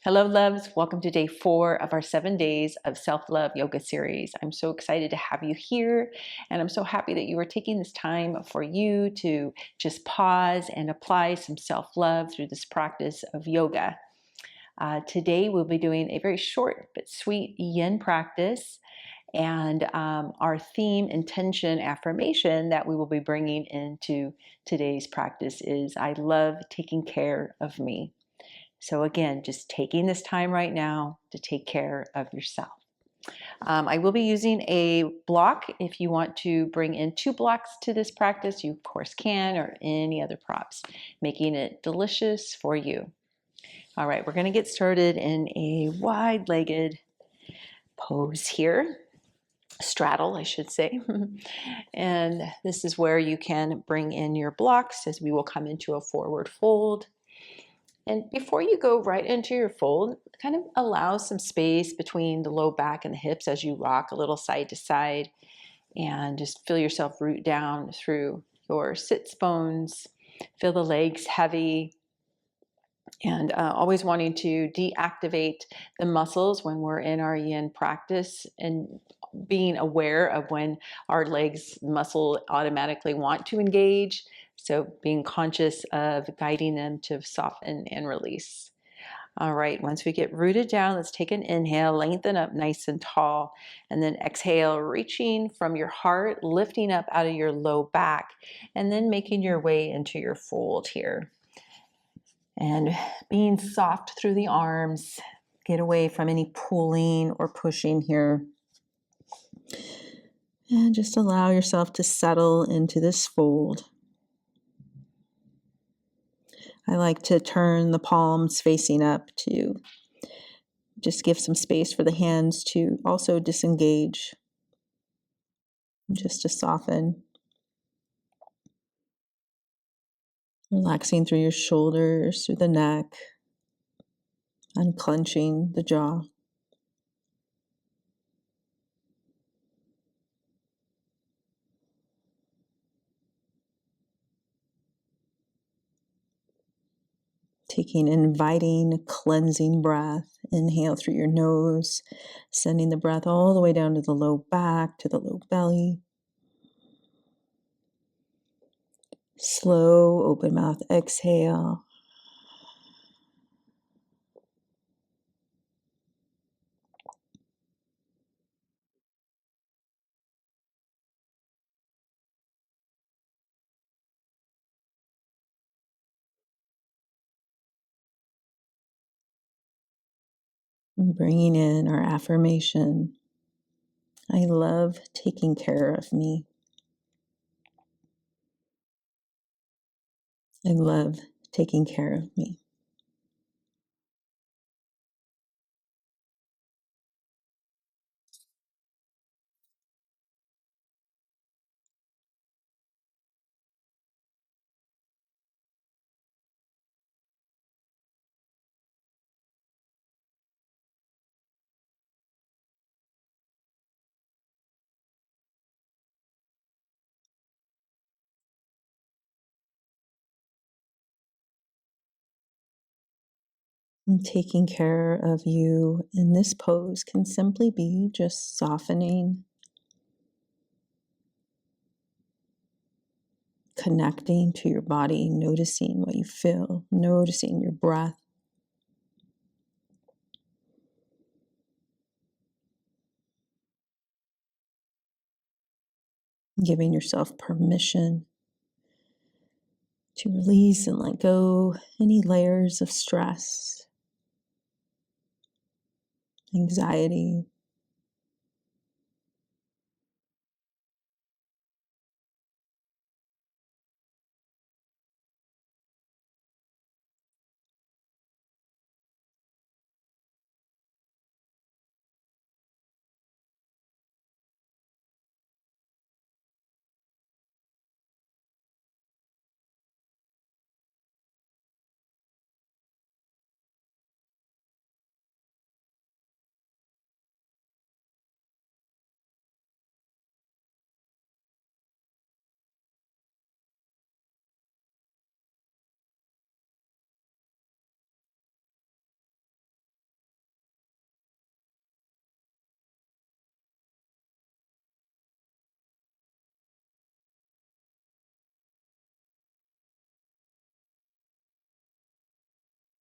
Hello, loves. Welcome to day 4 of our 7 days of self-love yoga series. I'm so excited to have you here, and I'm so happy that you are taking this time for you to just pause and apply some self-love through this practice of yoga. Today, we'll be doing a very short but sweet yin practice, and our theme, intention, affirmation that we will be bringing into today's practice is I love taking care of me. So again, just taking this time right now to take care of yourself. I will be using a block. If you want to bring in 2 blocks to this practice, you of course can, or any other props, making it delicious for you. All right, we're going to get started in a wide-legged pose here. Straddle, I should say. And this is where you can bring in your blocks as we will come into a forward fold. And before you go right into your fold, kind of allow some space between the low back and the hips as you rock a little side to side, and just feel yourself root down through your sits bones. Feel the legs heavy, and always wanting to deactivate the muscles when we're in our yin practice, and being aware of when our legs muscle automatically want to engage. So being conscious of guiding them to soften and release. All right, once we get rooted down, let's take an inhale, lengthen up nice and tall, and then exhale, reaching from your heart, lifting up out of your low back, and then making your way into your fold here. And being soft through the arms, get away from any pulling or pushing here. And just allow yourself to settle into this fold. I like to turn the palms facing up to just give some space for the hands to also disengage, just to soften. Relaxing through your shoulders, through the neck, unclenching the jaw. Taking an inviting, cleansing breath. Inhale through your nose, sending the breath all the way down to the low back, to the low belly. Slow, open mouth exhale. And bringing in our affirmation. I love taking care of me. I love taking care of me. And taking care of you in this pose can simply be just softening, connecting to your body, noticing what you feel, noticing your breath. Giving yourself permission to release and let go any layers of stress, anxiety.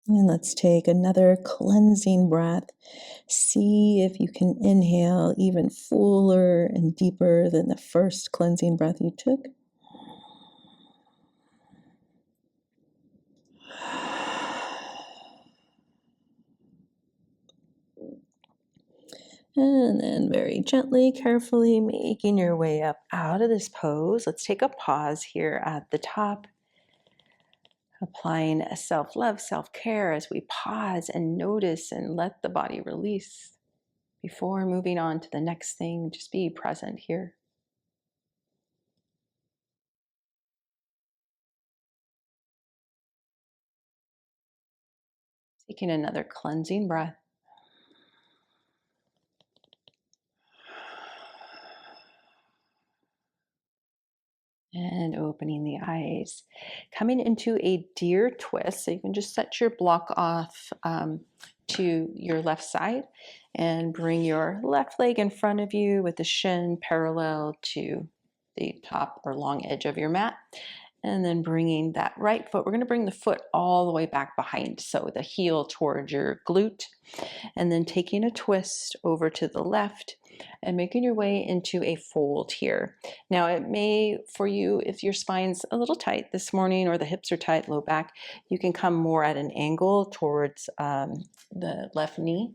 And let's take another cleansing breath. See if you can inhale even fuller and deeper than the first cleansing breath you took. And then very gently, carefully making your way up out of this pose. Let's take a pause here at the top, applying a self-love, self-care as we pause and notice and let the body release. Before moving on to the next thing, just be present here. Taking another cleansing breath. And opening the eyes. Coming into a deer twist. So you can just set your block off to your left side and bring your left leg in front of you with the shin parallel to the top or long edge of your mat. And then bringing that right foot, we're going to bring the foot all the way back behind. So the heel towards your glute, and then taking a twist over to the left and making your way into a fold here. Now, it may, for you, if your spine's a little tight this morning or the hips are tight, low back, you can come more at an angle towards the left knee.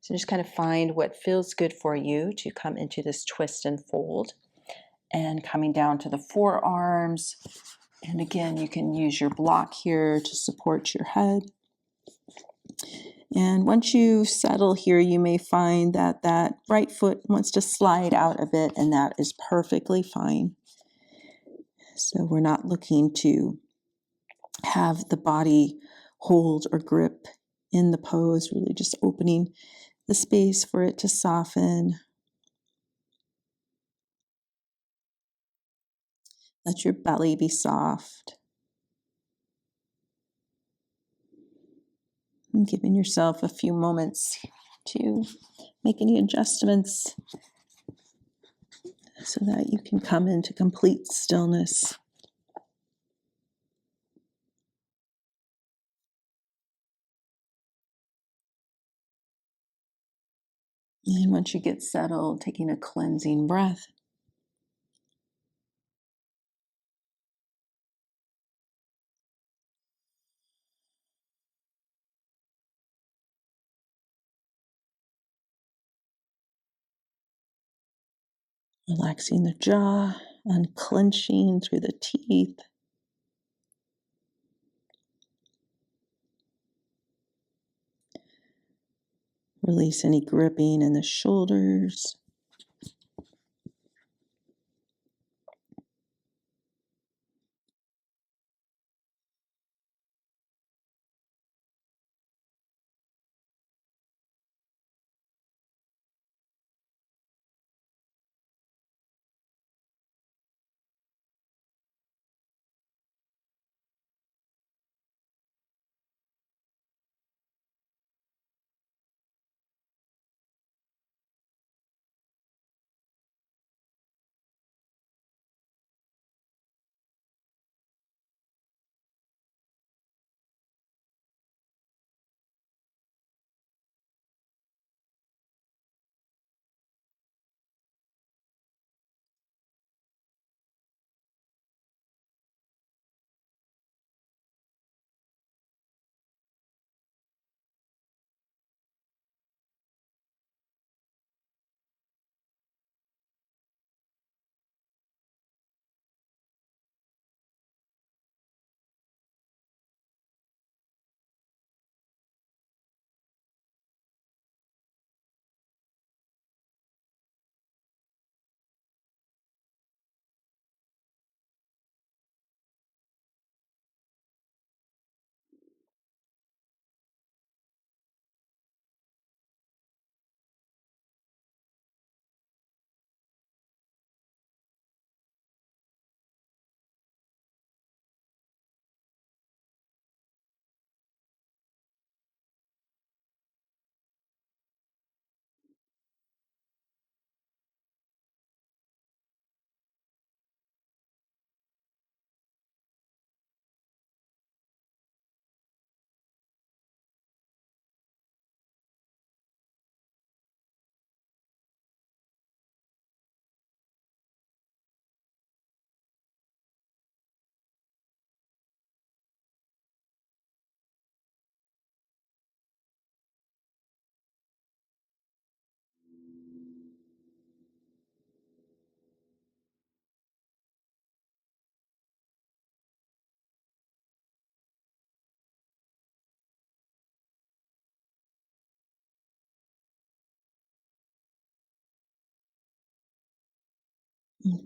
So just kind of find what feels good for you to come into this twist and fold. And coming down to the forearms. And again, you can use your block here to support your head. And once you settle here, you may find that that right foot wants to slide out a bit, and that is perfectly fine. So we're not looking to have the body hold or grip in the pose, really just opening the space for it to soften. Let your belly be soft. And giving yourself a few moments to make any adjustments so that you can come into complete stillness. And once you get settled, taking a cleansing breath. Relaxing the jaw, unclenching through the teeth. Release any gripping in the shoulders.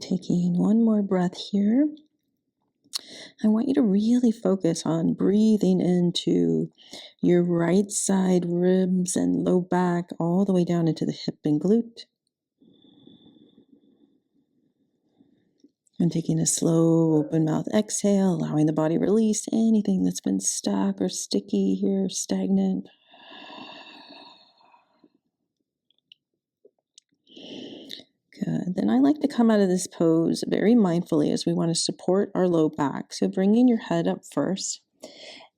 Taking one more breath here. I want you to really focus on breathing into your right side ribs and low back, all the way down into the hip and glute. And taking a slow open mouth exhale, allowing the body release anything that's been stuck or sticky here, stagnant. Good. Then I like to come out of this pose very mindfully as we want to support our low back. So bringing your head up first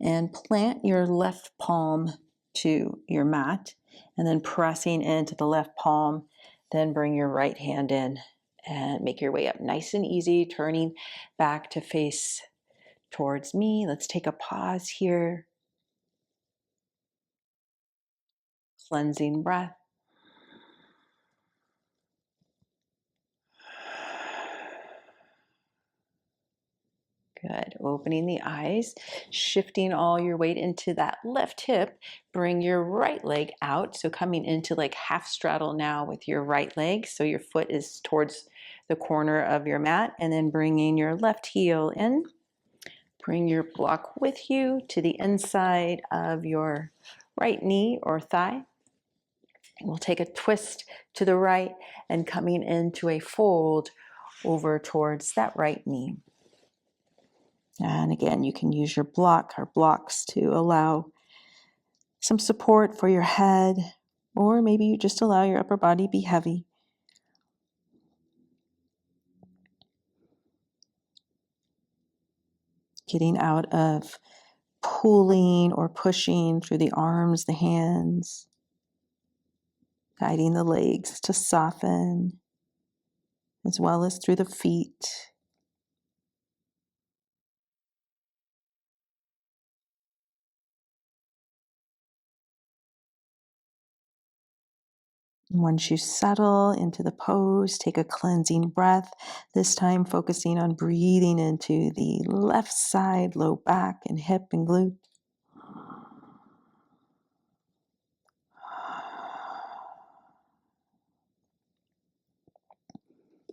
and plant your left palm to your mat and then pressing into the left palm. Then bring your right hand in and make your way up nice and easy, turning back to face towards me. Let's take a pause here. Cleansing breath. Good. Opening the eyes, shifting all your weight into that left hip. Bring your right leg out. So coming into like half straddle now with your right leg. So your foot is towards the corner of your mat. And then bringing your left heel in. Bring your block with you to the inside of your right knee or thigh. And we'll take a twist to the right and coming into a fold over towards that right knee. And again, you can use your block or blocks to allow some support for your head, or maybe you just allow your upper body be heavy. Getting out of pulling or pushing through the arms, the hands, guiding the legs to soften, as well as through the feet. Once you settle into the pose, take a cleansing breath, this time focusing on breathing into the left side, low back and hip and glute.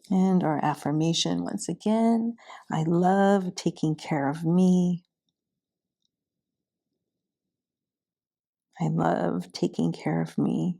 And our affirmation once again, I love taking care of me. I love taking care of me.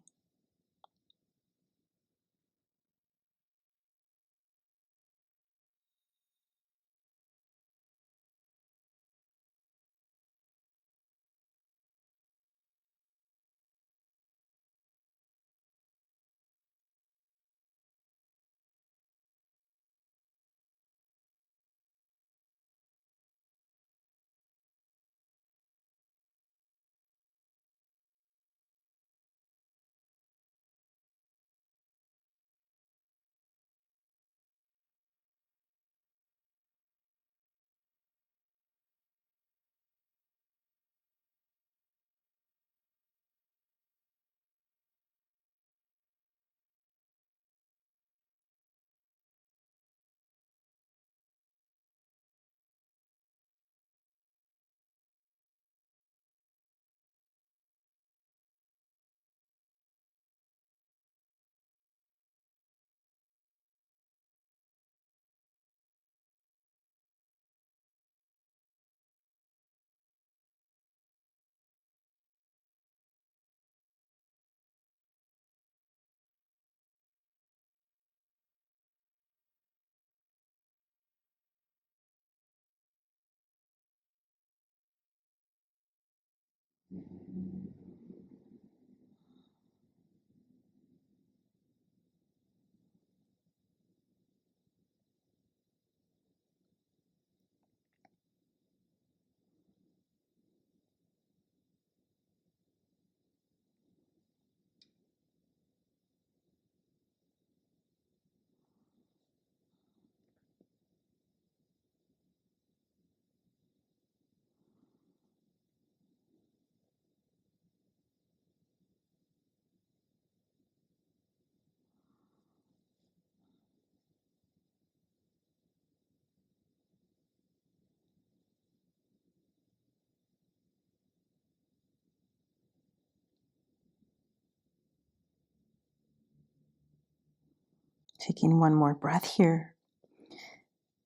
Taking one more breath here.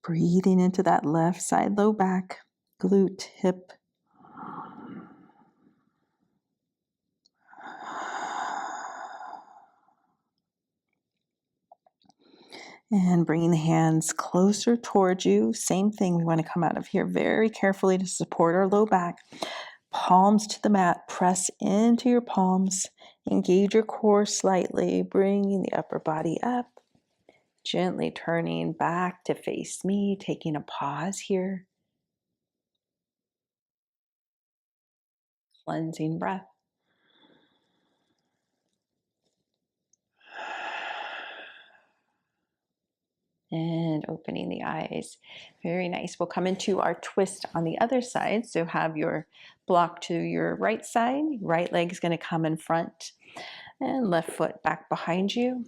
Breathing into that left side, low back, glute, hip. And bringing the hands closer towards you. Same thing, we want to come out of here very carefully to support our low back. Palms to the mat, press into your palms. Engage your core slightly, bringing the upper body up. Gently turning back to face me, taking a pause here. Cleansing breath. And opening the eyes. Very nice. We'll come into our twist on the other side. So have your block to your right side. Right leg is going to come in front and left foot back behind you.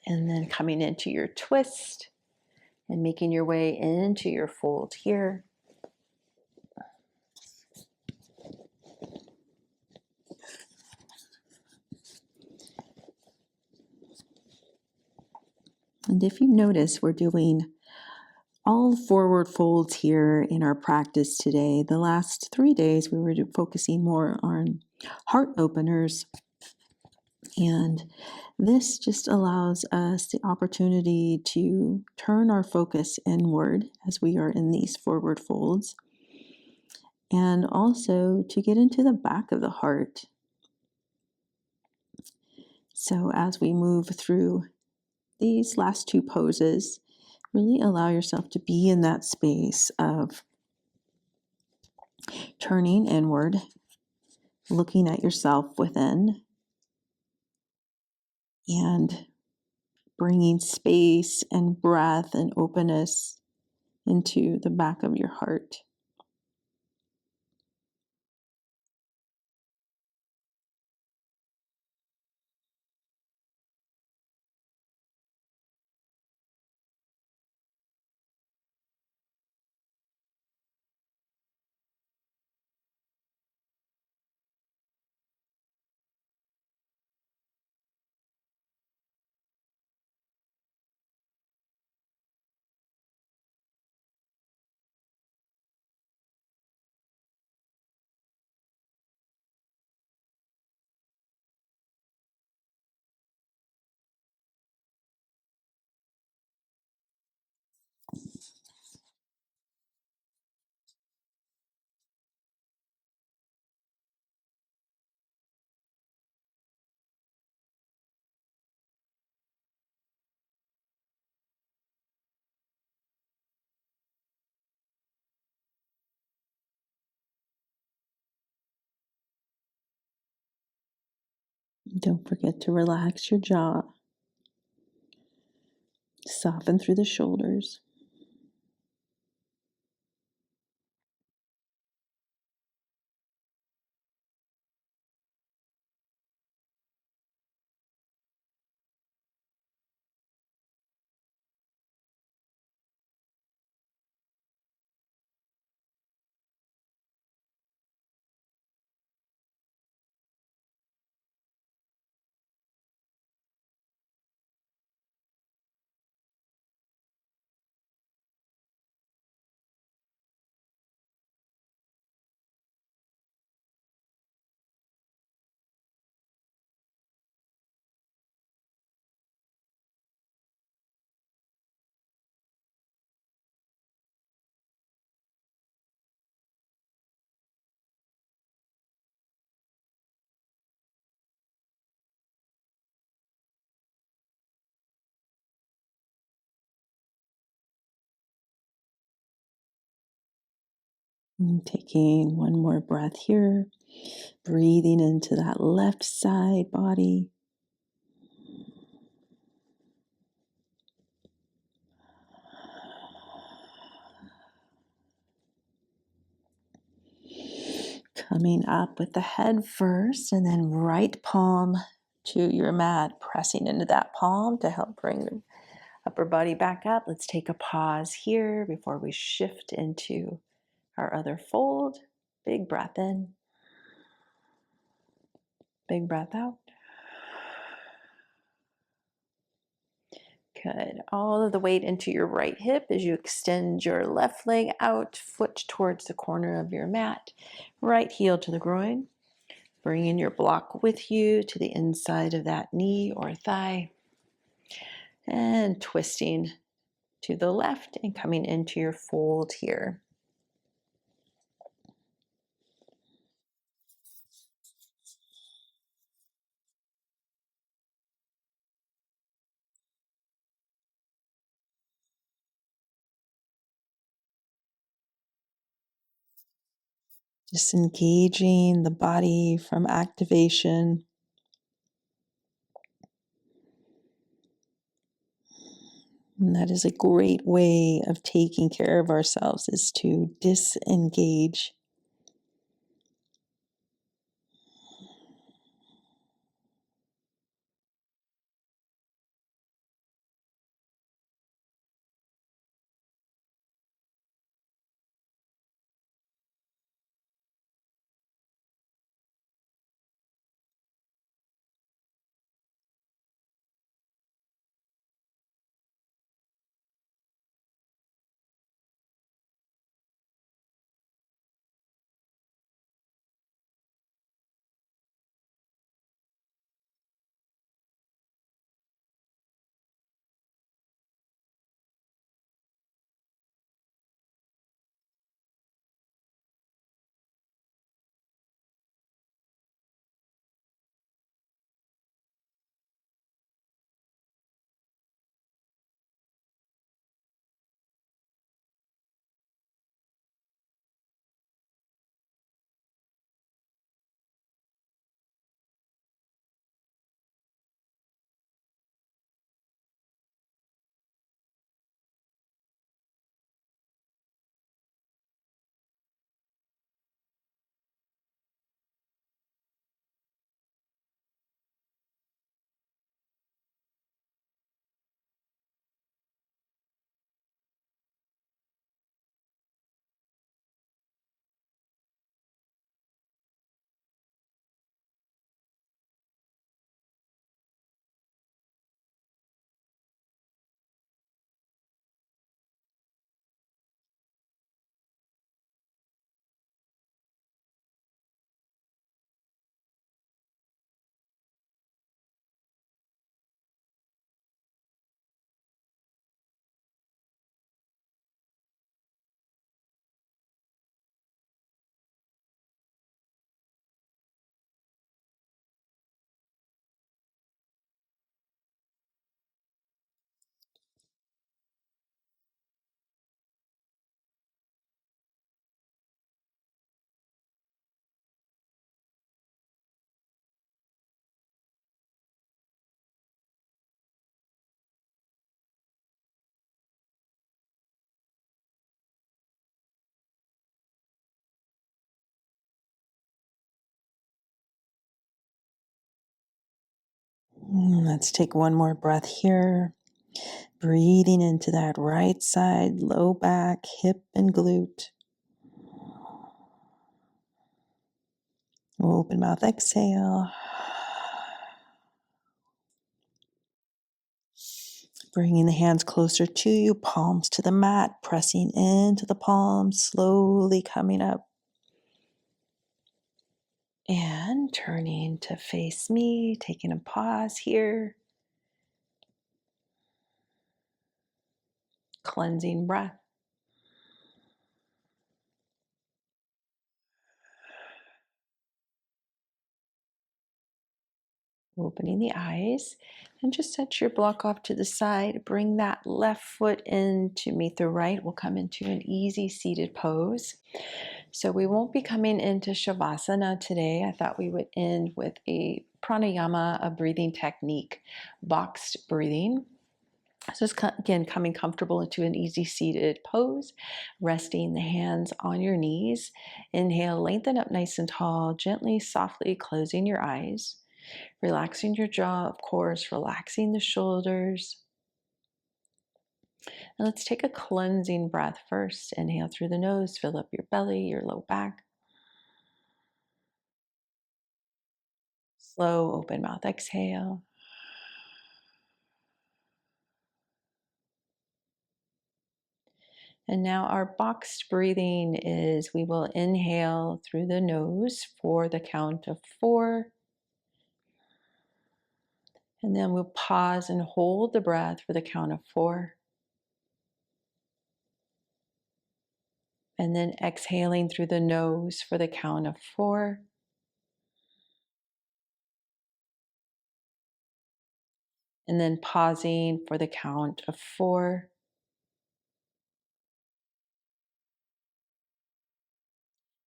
And then coming into your twist and making your way into your fold here. And if you notice, we're doing all forward folds here in our practice today. The last 3 days, we were focusing more on heart openers. And this just allows us the opportunity to turn our focus inward as we are in these forward folds. And also to get into the back of the heart. So as we move through these last 2 poses, really allow yourself to be in that space of turning inward, looking at yourself within, and bringing space and breath and openness into the back of your heart. Don't forget to relax your jaw. Soften through the shoulders. And taking one more breath here, breathing into that left side body. Coming up with the head first, and then right palm to your mat, pressing into that palm to help bring the upper body back up. Let's take a pause here before we shift into our other fold. Big breath in, big breath out. Good. All of the weight into your right hip as you extend your left leg out, foot towards the corner of your mat, right heel to the groin. Bringing your block with you to the inside of that knee or thigh, and twisting to the left and coming into your fold here. Disengaging the body from activation. And that is a great way of taking care of ourselves, is to disengage. Let's take one more breath here. Breathing into that right side, low back, hip, and glute. Open mouth, exhale. Bringing the hands closer to you, palms to the mat, pressing into the palms, slowly coming up. And turning to face me, taking a pause here. Cleansing breath. Opening the eyes, and just set your block off to the side. Bring that left foot in to meet the right. We'll come into an easy seated pose. So we won't be coming into Shavasana today. I thought we would end with a pranayama, a breathing technique, boxed breathing. So just again, coming comfortable into an easy seated pose, resting the hands on your knees. Inhale, lengthen up nice and tall, gently, softly closing your eyes. Relaxing your jaw, of course, relaxing the shoulders. And let's take a cleansing breath first. Inhale through the nose, fill up your belly, your low back. Slow, open mouth exhale. And now our boxed breathing is we will inhale through the nose for the count of 4. And then we'll pause and hold the breath for the count of 4. And then exhaling through the nose for the count of 4. And then pausing for the count of 4.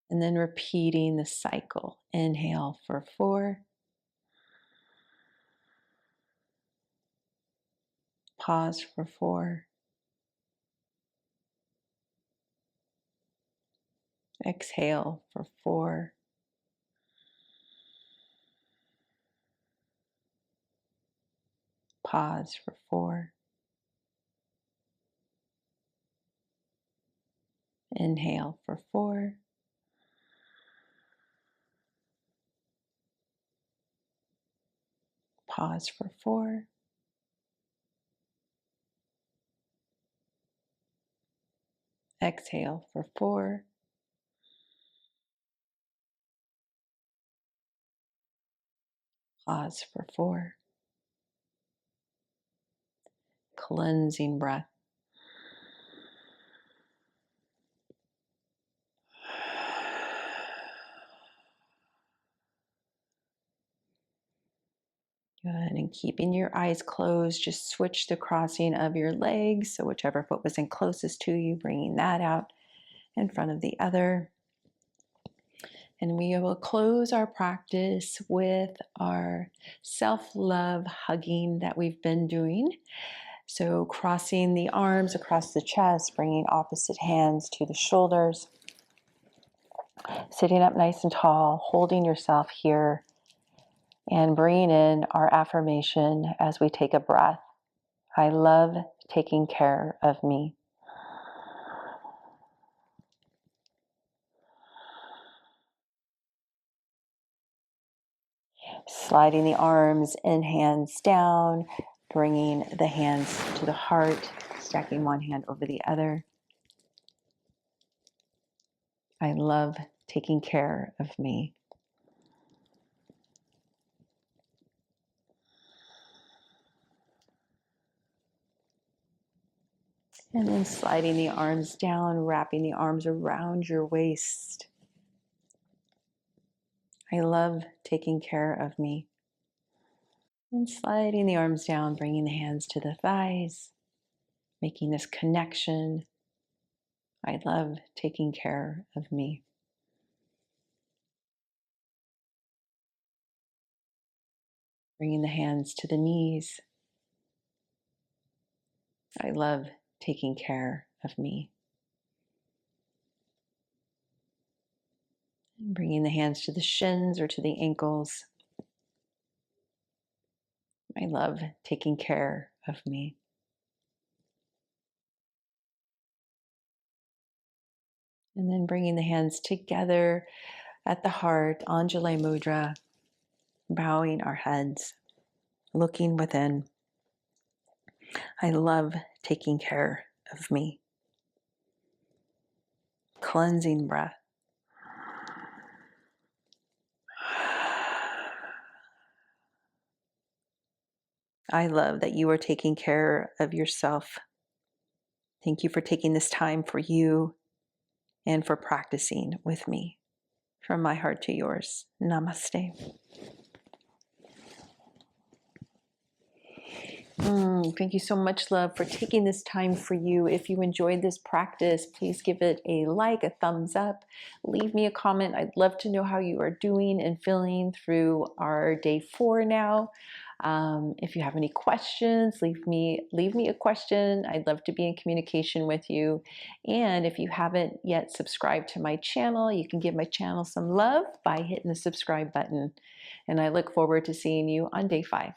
And then repeating the cycle. Inhale for 4. Pause for 4. Exhale for 4. Pause for 4. Inhale for 4. Pause for 4. Exhale for 4. Pause for 4. Cleansing breath. Good. And keeping your eyes closed, just switch the crossing of your legs. So whichever foot was in closest to you, bringing that out in front of the other. And we will close our practice with our self-love hugging that we've been doing. So crossing the arms across the chest, bringing opposite hands to the shoulders. Sitting up nice and tall, holding yourself here. And bringing in our affirmation as we take a breath. I love taking care of me. Sliding the arms and hands down, bringing the hands to the heart, stacking one hand over the other. I love taking care of me. And then sliding the arms down, wrapping the arms around your waist. I love taking care of me. And sliding the arms down, bringing the hands to the thighs, making this connection. I love taking care of me. Bringing the hands to the knees. I love taking care of me. And bringing the hands to the shins or to the ankles. I love taking care of me. And then bringing the hands together at the heart, Anjali Mudra, bowing our heads, looking within. I love taking care of me. Cleansing breath. I love that you are taking care of yourself. Thank you for taking this time for you and for practicing with me. From my heart to yours. Namaste. Thank you so much, love, for taking this time for you. If you enjoyed this practice, please give it a like, a thumbs up. Leave me a comment. I'd love to know how you are doing and feeling through our day 4 now. If you have any questions, leave me a question. I'd love to be in communication with you. And if you haven't yet subscribed to my channel, you can give my channel some love by hitting the subscribe button. And I look forward to seeing you on day 5.